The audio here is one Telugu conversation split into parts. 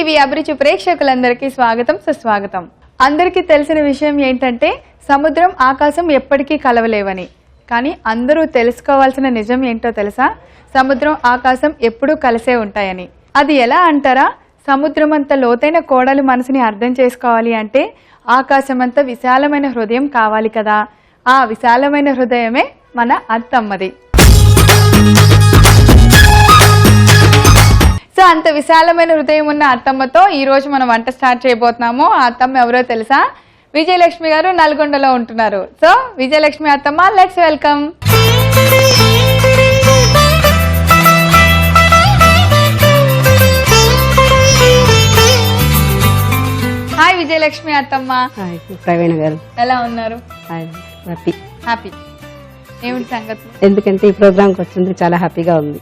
టీవీ అభిరుచి ప్రేక్షకులందరికీ స్వాగతం సుస్వాగతం. అందరికీ తెలిసిన విషయం ఏంటంటే సముద్రం ఆకాశం ఎప్పటికీ కలవలేవని. కానీ అందరూ తెలుసుకోవాల్సిన నిజం ఏంటో తెలుసా? సముద్రం ఆకాశం ఎప్పుడూ కలిసే ఉంటాయని. అది ఎలా అంటారా? సముద్రం అంత లోతైన కోడలు మనసుని అర్థం చేసుకోవాలి అంటే ఆకాశం అంత విశాలమైన హృదయం కావాలి కదా. ఆ విశాలమైన హృదయమే మన అత్తమ్మది. సో అంత విశాలమైన హృదయం ఉన్న అత్తమ్మతో ఈ రోజు మనం వంట స్టార్ట్ చేయబోతున్నాము. ఆ అత్తమ్మ ఎవరో తెలుసా? విజయలక్ష్మి గారు నల్గొండలో ఉంటున్నారు. సో విజయలక్ష్మి అత్తమ్మ, లెట్స్ వెల్కమ్. హాయ్ విజయలక్ష్మి అత్తమ్మ. ప్రవీణ గారు ఎలా ఉన్నారు? హ్యాపీ. ఏమిటి సంగతి? ఎందుకంటే ఈ ప్రోగ్రామ్కి వచ్చింది చాలా హ్యాపీగా ఉంది.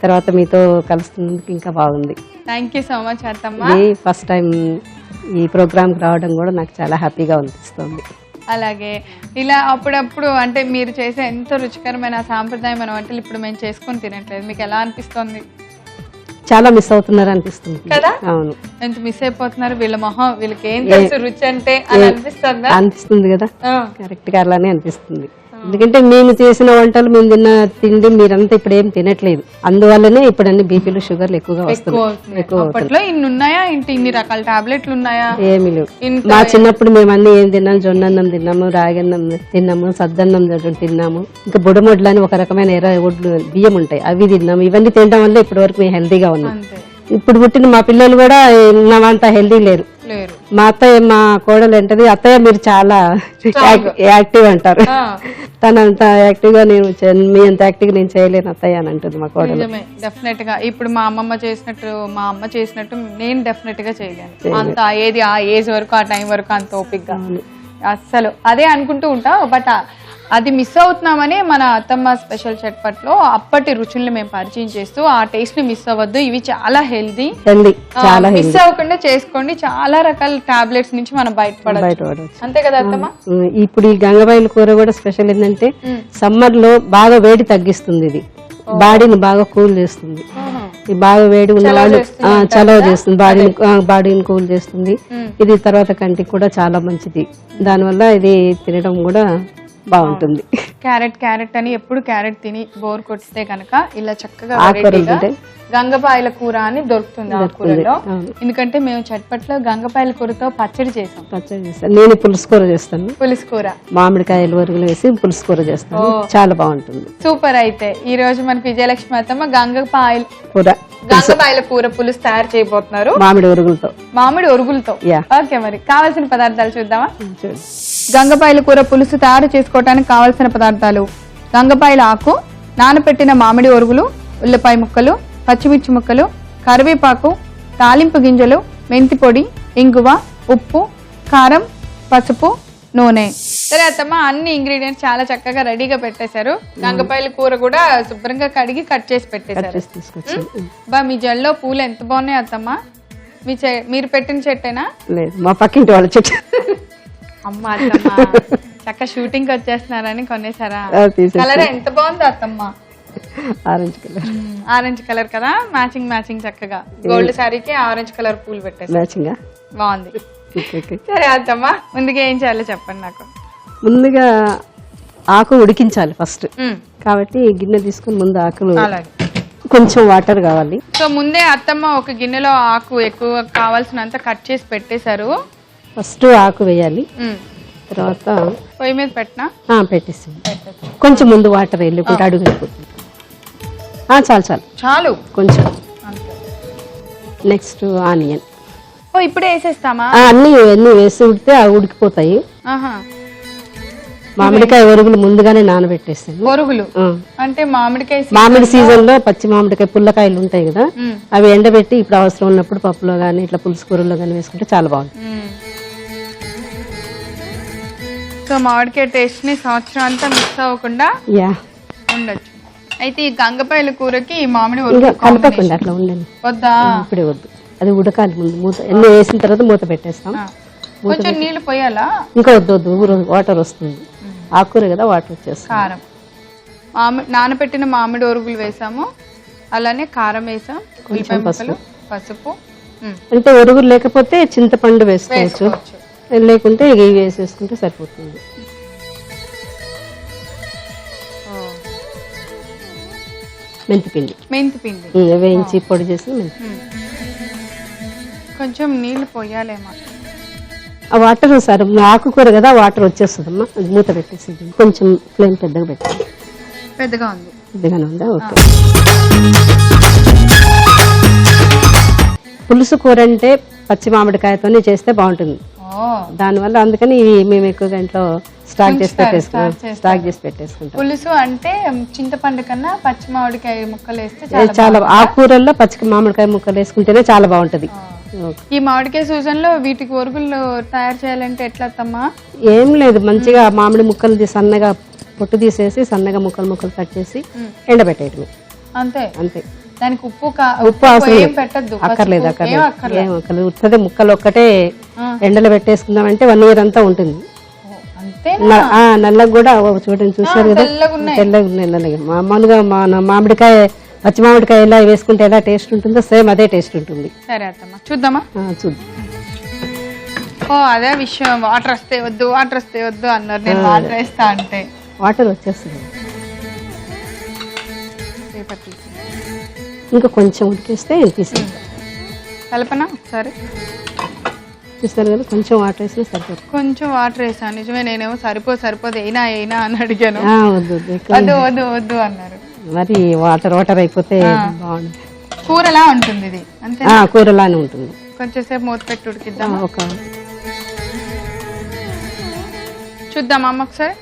తర్వాత మీతో కలుస్తున్నందుకు ఇంకా బాగుంది. థ్యాంక్ యూ సో మచ్ అత్తమ్మ. ఫస్ట్ టైం ఈ ప్రోగ్రామ్కి రావడం కూడా నాకు చాలా హ్యాపీగా అనిపిస్తుంది. అలాగే ఇలా అప్పుడప్పుడు అంటే మీరు చేసే ఎంతో రుచికరమైన సాంప్రదాయమైన వంటలు ఇప్పుడు మేము చేసుకొని తినట్లేదు, మీకు ఎలా అనిపిస్తుంది? చాలా మిస్ అవుతున్నారు అనిపిస్తుంది కదా. అవును, ఎంత మిస్ అయిపోతున్నారు. వీళ్ళ మొహం, వీళ్ళకి ఏం తెలుసు రుచి అంటే అని అనిపిస్తుంది కదా. కరెక్ట్ గా అలానే అనిపిస్తుంది. ఎందుకంటే మేము చేసిన వంటలు, మేము తిన్న తిండి మీరంతా ఇప్పుడు ఏం తినట్లేదు. అందువల్లనే ఇప్పుడు అన్ని బీపీలు షుగర్లు ఎక్కువగా వస్తున్నాయి. ఇన్ని ఉన్నాయా ఇంటి ఇన్ని రకాల టాబ్లెట్లు ఉన్నాయా? ఏమి లేవు. మా చిన్నప్పుడు మేము అన్ని ఏం తిన్నాము, జొన్న అన్నం తిన్నాము, రాగి అన్నం తిన్నాము, సద్దన్నం తిన్నాము, ఇంకా బుడమొడ్లు అని ఒక రకమైన ఎర్ర ఒడ్లు బియ్యం ఉంటాయి, అవి తిన్నాము. ఇవన్నీ తినడం వల్ల ఇప్పటి వరకు మేము హెల్దీగా ఉన్నాం. ఇప్పుడు పుట్టిన మా పిల్లలు కూడా అంత హెల్దీ లేరు. మా అత్తయ్య, మా కోడలు ఏంటది, అత్తయ్య మీరు చాలా యాక్టివ్ అంటారు. తనంత యాక్టివ్ గా నేను మీ అంత యాక్టివ్ నేను చేయలేను అత్తయ్య అని అంటుంది మా కోడలు. డెఫినెట్ గా ఇప్పుడు మా అమ్మ చేసినట్టు నేను డెఫినెట్ గా చేయలేను. అంత ఏది ఆ ఏజ్ వరకు, ఆ టైం వరకు అంత ఓపిక్ గా అస్సలు అదే అనుకుంటూ ఉంటా. బట్ అది మిస్ అవుతున్నామని మన అత్తమ్మ స్పెషల్ చట్పట్లో అప్పటి రుచుల్ని మేము పరిచయం చేస్తూ ఆ టేస్ట్ ని మిస్ అవ్వద్దు, ఇవి చాలా హెల్దీ, మిస్ అవ్వకుండా చేసుకోండి. చాలా రకాల టాబ్లెట్స్ నుంచి మనం బయటపడవచ్చు. అంతే కదా అత్తమ్మ? ఇప్పుడు ఈ గంగబాయిల కూర కూడా స్పెషల్ ఏంటంటే సమ్మర్ లో బాగా వేడి తగ్గిస్తుంది. ఇది బాడీని బాగా కూల్ చేస్తుంది. ఈ బాగా వేడి ఉన్న వాళ్ళు చలవ చేస్తుంది, బాడీని కూల్ చేస్తుంది. ఇది తర్వాత కంటికి కూడా చాలా మంచిది. దానివల్ల ఇది తినడం కూడా బాగుంటుంది. క్యారెట్ అని ఎప్పుడు క్యారెట్ తిని బోర్ కొట్టితే కనుక ఇలా చక్కగా గంగపాయల కూర అని దొరుకుతుంది ఆ కూరలో. ఎందుకంటే మేము చట్పట్లో గంగపాయల కూరతో పచ్చడి చేసాం. నేను పులుసు కూర చేస్తాను. పులుసు కూర మామిడికాయలు వరుగులు వేసి పులుసు కూర చేస్తాను, చాలా బాగుంటుంది. సూపర్. అయితే ఈ రోజు మనకి విజయలక్ష్మి అత్తమ్మ గంగపాయల కూర పులుసు తయారు చేయబోతున్నారు మామిడి ఒరుగులతో. ఓకే, మరి కావాల్సిన పదార్థాలు చూద్దామా? గంగపాయల కూర పులుసు తయారు చేసుకోవడానికి కావాల్సిన పదార్థాలు: గంగపాయల ఆకు, నానపెట్టిన మామిడి ఒరుగులు, ఉల్లిపాయ ముక్కలు, పచ్చిమిర్చి ముక్కలు, కరివేపాకు, తాలింపు గింజలు, మెంతి పొడి, ఇంగువ, ఉప్పు, కారం, పసుపు, నూనె. సరే అత్తమ్మ, అన్ని ఇంగ్రీడియంట్స్ చాలా చక్కగా రెడీగా పెట్టేశారు. గంగపాయల కూర కూడా శుభ్రంగా కడిగి కట్ చేసి పెట్టేశారు. మీ జల్లో పూలు ఎంత బాగున్నాయి అత్తమ్మ. మీరు పెట్టిన చెట్టేనా? లేదు, మా పక్కింటి వాళ్ళ చెట్టు. అమ్మ అత్తమ్మ చక్క షూటింగ్ కి వచ్చేస్తున్నారని కొనేసారా? కలర్ ఎంత బాగుంది అత్తమ్మ. ఆరెంజ్ కలర్ కదా, మ్యాచింగ్ చక్కగా గోల్డ్ శారీకి ఆరెంజ్ కలర్ పూలు పెట్టేసారు, బాగుంది. సరే అత్తమ్మ, ముందుగా ఏం చేయాలో చెప్పండి నాకు. ముందుగా ఆకు ఉడికించాలి ఫస్ట్. కాబట్టి గిన్నె తీసుకుని ముందు ఆకులు, కొంచెం వాటర్ కావాలి. సో ముందే అత్తమ్మ ఒక గిన్నెలో ఆకు ఎక్కువ కావాల్సినంత కట్ చేసి పెట్టేశారు. ఫస్ట్ ఆకు వేయాలి, తర్వాత పొయ్యి మీద పెట్టేసి కొంచెం ముందు వాటర్ వెళ్ళిపోతే అడుగు వెళ్ళిపోతుంది. చాలు కొంచెం. నెక్స్ట్ ఆనియన్ ఇప్పుడే వేసేస్తామా? అన్ని వేసి ఉడితే అవి ఉడికిపోతాయి. మామిడికాయ ఒరుగులు ముందుగానే నానబెట్టేస్తాను. ఒరుగులు అంటే మామిడి సీజన్ లో పచ్చి మామిడికాయ పుల్లకాయలు ఉంటాయి కదా, అవి ఎండబెట్టి ఇప్పుడు అవసరం ఉన్నప్పుడు పప్పులో గానీ ఇట్లా పులుసు కూరలో గానీ వేసుకుంటే చాలా బాగుంటుంది. సో మామిడికాయ టేస్ట్ ని సంవత్సరం అంతా మిస్ అవ్వకుండా ఉండొచ్చు. అయితే ఈ గంగపాయల కూరకి మామిడి కలపకుండా అట్లా ఉండండి, వద్దా? ఇప్పుడే వద్దు, అది ఉడకాలి. ముందు మూత ఎన్ని వేసిన తర్వాత మూత పెట్టేస్తాం. కొంచెం నీళ్లు పోయాలా? ఇంకా వద్దు, వాటర్ వస్తుంది. ఆకుకూర కదా, వాటర్ వచ్చేస్తాం. కారం, నానబెట్టిన మామిడి ఒరుగులు వేసాము, అలానే కారం వేసాం, ఉల్లిపాయ ముక్కలు, పసుపు, అంటే ఒరుగులు లేకపోతే చింతపండు వేసుకోవచ్చు, లేకుంటే ఇవి వేసేసుకుంటే సరిపోతుంది. మెంతిపిండి వేయించి పొడి చేసి కొంచెం నీళ్లు పోయాలేమో. ఆ వాటర్ సార్ ఆకుకూర కదా వాటర్ వచ్చేస్తుందమ్మా, అది మూత పెట్టేసి కొంచెం ఫ్లేమ్ పెద్దగా పెట్టాలి. పెద్దగానే ఉందా? ఓకే. పులుసు కూర అంటే పచ్చి మామిడికాయతోనే చేస్తే బాగుంటుంది, దానివల్ల అందుకని మేము ఎక్కువగా ఇంట్లో స్టాక్ చేసి పెట్టేసుకుంటాం. పులుసు అంటే చింతపండు కన్నా పచ్చి మామిడికాయ ముక్కలు వేస్తే చాలా, ఆకుకూరల్లో పచ్చి మామిడికాయ ముక్కలు వేసుకుంటేనే చాలా బాగుంటది. ఈ మామిడికాయ సీజన్ లో వీటికి ఒరుగులు తయారు చేయాలంటే ఎట్లా అత్తమ్మా? ఏం లేదు, మంచిగా మామిడి ముక్కలు సన్నగా పొట్టు తీసేసి సన్నగా ముక్కలు కట్ చేసి ఎండబెట్టేయటమే, అంతే అంతే. దానికి ఉప్పు అవసరం పెట్టద్దు, అక్కర్లేదు ఉత్తదే ముక్కలు ఒక్కటే ఎండలో పెట్టేసుకుందామంటే 1 year అంతా ఉంటుంది. నల్లగా కూడా చూడండి, చూసారు కదా తెల్లగా ఉన్నాయి నల్లగా. మామూలుగా మామిడికాయ పచ్చి మామిడికాయ ఎలా వేసుకుంటే ఎలా టేస్ట్ ఉంటుందో సేమ్ అదే టేస్ట్ ఉంటుంది. సరే అత్తమ్మ చూద్దామా? చూద్దాం. అదే విషయం, వాటర్ వస్తే వద్దు అన్నారు, నేను వాటర్ వేస్తా అంటే వాటర్ వచ్చేస్తుంది. ఇంకా కొంచెం ఉడికేస్తే తీసుకుంటాం. కలపనా ఒకసారి? చూస్తారు కదా, కొంచెం వాటర్ వేసినా సరిపోతుంది. కొంచెం వాటర్ వేసాను, నిజమే. నేనేమో సరిపోదు అయినా అని అడిగాను. వద్దు అన్నారు. మరి వాటర్ అయిపోతే బాగుంది. కూరలా ఉంటుంది ఇది, అంతే. కూరలానే ఉంటుంది. కొంచెం సేపు మూత పెట్టి ఉడికిద్దాం. చూద్దాం అమ్మ ఒకసారి.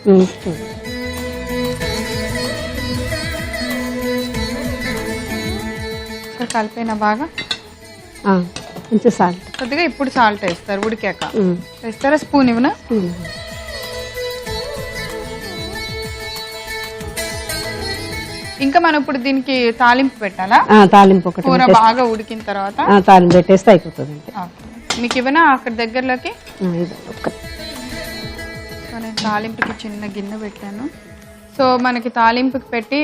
కలిపిన బాగా కొంచెం సాల్ట్ కొద్దిగా. ఇప్పుడు సాల్ట్ వేస్తారు ఉడికాక, వేస్తారా? స్పూన్ ఇవ్వనా? ఇంకా మనం ఇప్పుడు దీనికి తాలింపు పెట్టాలా? తాలింపు ఒకటి, కూర బాగా ఉడికిన తర్వాత తాలింపు పెట్టేస్తే అయిపోతుంది. మీకు ఇవ్వనా అక్కడ దగ్గరలోకి? నేను తాలింపుకి చిన్న గిన్నె పెట్టాను. సో మనకి తాలింపుకి పెట్టి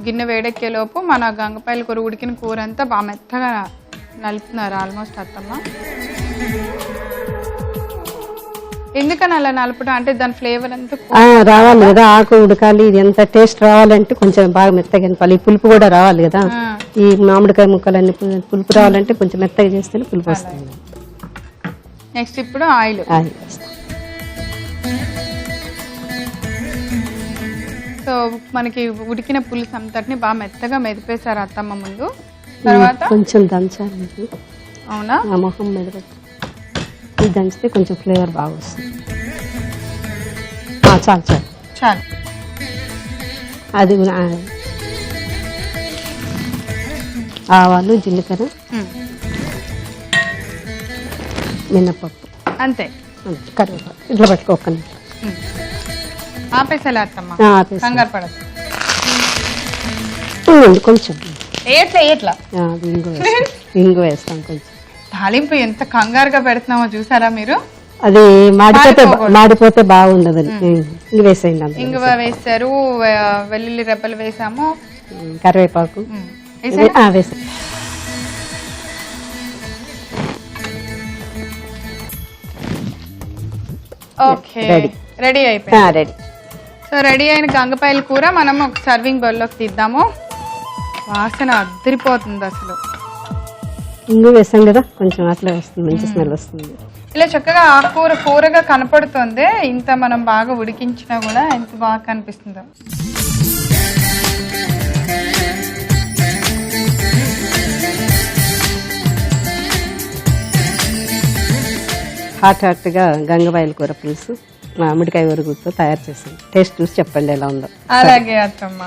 గిన్నె వేడెక్కే లోపు మన గంగపాయల కూర ఉడికిన కూర అంతా బాగా మెత్తగా నలుపుతున్నారు ఆల్మోస్ట్ అత్తమ్మ. ఎందుకని అలా నలపడం అంటే దాని ఫ్లేవర్ అంతా రావాలి కదా, ఆకు ఉడకాలి, ఇది ఎంత టేస్ట్ రావాలంటే కొంచెం బాగా మెత్తగా అనిపాలి. పులుపు కూడా రావాలి కదా, ఈ మామిడికాయ ముక్కలన్నీ పులుపు రావాలంటే కొంచెం మెత్తగా చేస్తేనే పులుపు వస్తుంది. నెక్స్ట్ ఇప్పుడు ఆయిల్. సో మనకి ఉడికిన పులుసు అంతటిని బాగా మెత్తగా మెదిపేశారు అత్తమ్మ ముందు. తర్వాత కొంచెం దంచాలి. అవునా? మొహం మీద ఇది దంచితే కొంచెం ఫ్లేవర్ బాగా వస్తుంది. చాలు. అది ఆవాలు, జీలకర్ర, మినపప్పు, అంతే. కరివేపాకు ఇట్లా పట్టుకోకండి. ఆపేసేలా అత్తమ్మ, కంగారు పడదు. కొంచెం ఎట్లా ఇంగు వేస్తాం కొంచెం. తాలింపు ఎంత కంగారుగా పెడుతున్నామో చూసారా మీరు? అది మాడిపోతే బాగుండదు. ఇంగు వేసేయండి. ఇంగువ వేసారు, వెల్లుల్లి రెబ్బలు వేసాము, కరివేపాకు వేసా. ఓకే, రెడీ అయిపోయింది. రెడీ. సో రెడీ అయిన గంగపాయల కూర మనం ఒక సర్వింగ్ బౌల్లోకి తీద్దాము. వాసన అద్దరిపోతుంది అసలు. ఇంగు వేసాం కదా, కొంచెం అట్లా వస్తుంది, మంచి స్మెల్ వస్తుంది. ఇలా చక్కగా ఆకుకూర కూరగా కనపడుతుంది. ఇంత మనం బాగా ఉడికించినా కూడా ఎంత బాగా కనిపిస్తుందో. హాట్ గా గంగపాయల కూర పులుసు మామిడికాయ ఒరుగుతో తయారు చేసాను. టేస్ట్ చూసి చెప్పండి ఎలా ఉందో. అలాగే అత్తమ్మ,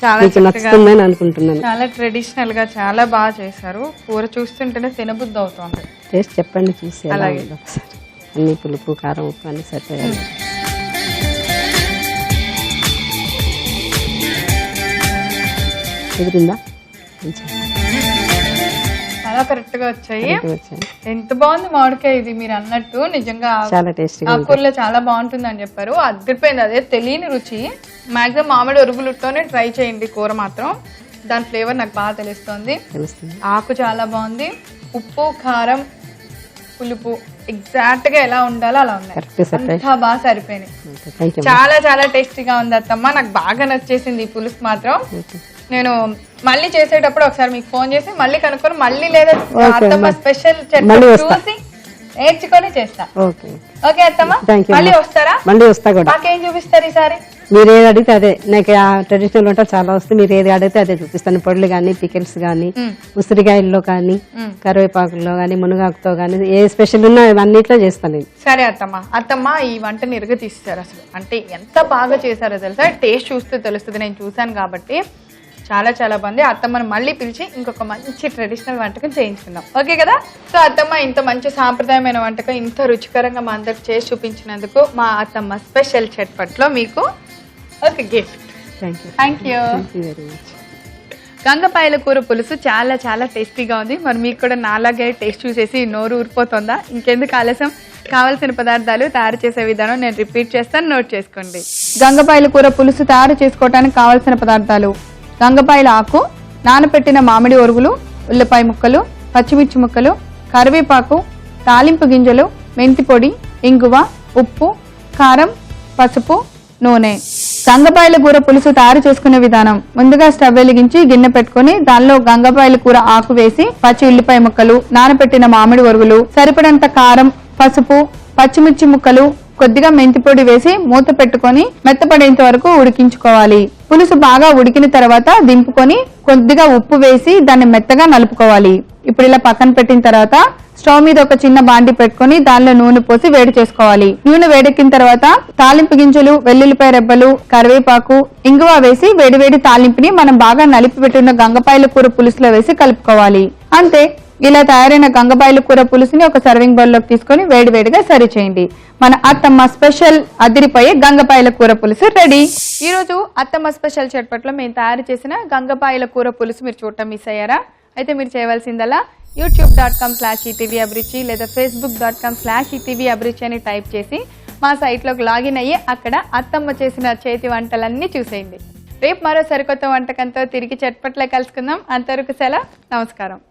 చాలా నచ్చుతుందని అనుకుంటున్నాను. చాలా ట్రెడిషనల్ గా చాలా బాగా చేశారు. కూర చూస్తుంటేనే తినబుద్ధి అవుతుంది. టేస్ట్ చెప్పండి చూసి. అలాగే ఒకసారి అన్ని పులుపు, కారం, ఉప్పు అన్ని సరిపోయాలి. ఎదిరిందా? చాలా కరెక్ట్ గా వచ్చాయి. ఎంత బాగుంది మామిడికాయ ఇది, మీరు అన్నట్టు నిజంగా చాలా టేస్టీ. ఆకుకూరలో చాలా బాగుంటుంది అని చెప్పారు. అదిరిపోయింది. అదే తెలియని రుచి. మాక్సిమం మామిడి ఒరుగులతోనే ట్రై చేయండి కూర మాత్రం. దాని ఫ్లేవర్ నాకు బాగా తెలుస్తుంది. ఆకు చాలా బాగుంది, ఉప్పు కారం పులుపు ఎగ్జాక్ట్ గా ఎలా ఉండాలో అలా ఉన్నాయి, అంతా బాగా సరిపోయినాయి. చాలా చాలా టేస్టీగా ఉంది అత్తమ్మ, నాకు బాగా నచ్చేసింది ఈ పులుసు మాత్రం. నేను మళ్ళీ చేసేటప్పుడు ఒకసారి మీకు ఫోన్ చేసి మళ్ళీ కనుక్కొని మళ్ళీ లేదా అత్తమ్మ స్పెషల్ చూసి నేర్చుకొని చేస్తా. ఓకే అత్తమ్మ, మళ్ళీ వస్తారా? మళ్ళీ వస్తా కూడా. నాకేం చూపిస్తారు ఈసారి? మీరు ఏది అడిగితే అదే, నాకు ట్రెడిషనల్ వంటలు చాలా వస్తాయి, మీరు ఏది అడిగితే అదే చూపిస్తాను. పొడులు గానీ, పికిల్స్ గానీ, ఉసిరికాయల్లో కానీ, కరివేపాకుల్లో గానీ, మునగాకుతో గానీ, ఏ స్పెషల్ ఉన్నా అన్నిట్లో చేస్తాను. సరే అత్తమ్మ. అత్తమ్మ ఈ వంటని ఇరుగ తీస్తారు అసలు, అంటే ఎంత బాగా చేశారో తెలుసా, టేస్ట్ చూస్తే తెలుస్తుంది, నేను చూసాను కాబట్టి. చాలా చాలా బాగుంది. అత్తమ్మను మళ్ళీ పిలిచి ఇంకొక మంచి ట్రెడిషనల్ వంటకం చేయించుకుందాం, ఓకే కదా? సో అత్తమ్మ ఇంత మంచి సాంప్రదాయమైన వంటకం ఇంత రుచికరంగా మా అందరికి చేసి చూపించినందుకు మా అత్తమ్మ స్పెషల్ చట్పట్లో మీకు ఒక గిఫ్ట్. Thank you. గంగపాయల కూర పులుసు చాలా చాలా టేస్టీగా ఉంది. మరి మీకు కూడా నాలాగే టేస్ట్ చూసేసి నోరు ఊరిపోతుందా? ఇంకెందుకు ఆలస్యం, కావలసిన పదార్థాలు తయారు చేసే విధానం నేను రిపీట్ చేస్తాను, నోట్ చేసుకోండి. గంగపాయల కూర పులుసు తయారు చేసుకోవడానికి కావలసిన పదార్థాలు: గంగపాయల ఆకు, నానపెట్టిన మామిడి ఒరుగులు, ఉల్లిపాయ ముక్కలు, పచ్చిమిర్చి ముక్కలు, కరివేపాకు, తాలింపు గింజలు, మెంతి పొడి, ఇంగువ, ఉప్పు, కారం, పసుపు, నూనె. గంగపాయల కూర పులుసు తయారు చేసుకునే విధానం: ముందుగా స్టవ్ వెలిగించి గిన్నె పెట్టుకుని దానిలో గంగపాయల కూర ఆకు వేసి పచ్చి ఉల్లిపాయ ముక్కలు, నానపెట్టిన మామిడి ఒరుగులు, సరిపడంత కారం, పసుపు, పచ్చిమిర్చి ముక్కలు, కొద్దిగా మెంతి పొడి వేసి మూత పెట్టుకొని మెత్తపడేంత వరకు ఉడికించుకోవాలి. పులుసు బాగా ఉడికిన తర్వాత దింపుకొని కొద్దిగా ఉప్పు వేసి దాన్ని మెత్తగా నలుపుకోవాలి. ఇప్పుడు ఇలా పక్కన పెట్టిన తర్వాత స్టవ్ మీద ఒక చిన్న బాండి పెట్టుకుని దానిలో నూనె పోసి వేడి చేసుకోవాలి. నూనె వేడెక్కిన తర్వాత తాలింపు గింజలు, వెల్లుల్లిపాయ రెబ్బలు, కరివేపాకు, ఇంగువ వేసి వేడివేడి తాలింపుని మనం బాగా నలిపి పెట్టున్న గంగపాయల కూర పులుసులో వేసి కలుపుకోవాలి. అంతే, ఇలా తయారైన గంగపాయల కూర పులుసుని ఒక సర్వింగ్ బౌల్ లోకి తీసుకొని వేడివేడిగా సర్వ్ చేయండి. మన అత్తమ్మ స్పెషల్ అదిరిపోయే గంగపాయల కూర పులుసు రెడీ. ఈ రోజు అత్తమ్మ స్పెషల్ చట్పట్లో మేము తయారు చేసిన గంగపాయల కూర పులుసు మీరు చూడటం మిస్ అయ్యారా? అయితే మీరు చేయవలసిందల్లా youtube.com/etvabruchi లేదా facebook.com/etvabruchi అని టైప్ చేసి మా సైట్లోకి లాగిన్ అయ్యి అక్కడ అత్తమ్మ చేసిన చేతి వంటలన్నీ చూసేయండి. రేపు మరో సరికొత్త వంటకంతో తిరిగి చట్పట్లో కలుసుకుందాం. అంతవరకు సెలవు, నమస్కారం.